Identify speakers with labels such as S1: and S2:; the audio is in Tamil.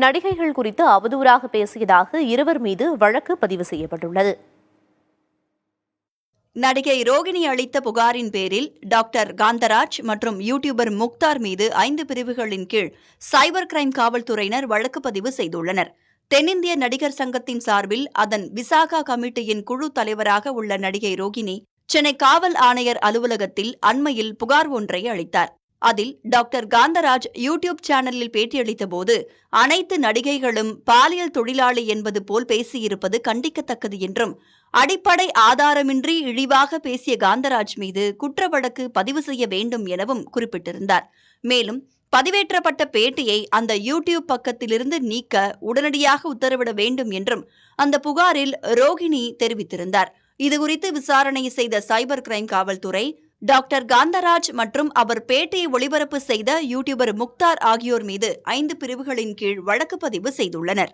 S1: நடிகைகள் குறித்து அவதூறாக பேசியதாக இருவர் மீது வழக்கு பதிவு செய்யப்பட்டுள்ளது.
S2: நடிகை ரோகிணி அளித்த புகாரின் பேரில் டாக்டர் காந்தராஜ் மற்றும் யூடியூபர் முக்தார் மீது 5 பிரிவுகளின் கீழ் சைபர் கிரைம் காவல்துறையினர் வழக்கு பதிவு செய்துள்ளனர். தென்னிந்திய நடிகர் சங்கத்தின் சார்பில் அதன் விசாகா கமிட்டியின் குழு தலைவராக உள்ள நடிகை ரோகிணி சென்னை காவல் ஆணையர் அலுவலகத்தில் அண்மையில் புகார் ஒன்றை அளித்தார். அதில் டாக்டர் காந்தராஜ் யூடியூப் சேனலில் பேட்டியளித்தபோது அனைத்து நடிகைகளும் பாலியல் தொழிலாளி என்பது போல் பேசியிருப்பது கண்டிக்கத்தக்கது என்றும், அடிப்படை ஆதாரமின்றி இழிவாக பேசிய காந்தராஜ் மீது குற்ற வழக்கு பதிவு செய்ய வேண்டும் எனவும் குறிப்பிட்டிருந்தார். மேலும் பதிவேற்றப்பட்ட பேட்டியை அந்த யூடியூப் பக்கத்திலிருந்து நீக்க உடனடியாக உத்தரவிட வேண்டும் என்றும் அந்த புகாரில் ரோகிணி தெரிவித்திருந்தார். இதுகுறித்து விசாரணை செய்த சைபர் கிரைம் காவல்துறை டாக்டர் காந்தராஜ் மற்றும் அவர் பேட்டியை ஒளிபரப்பு செய்த யூடியூபர் முக்தார் ஆகியோர் மீது 5 பிரிவுகளின் கீழ் வழக்கு பதிவு செய்துள்ளனர்.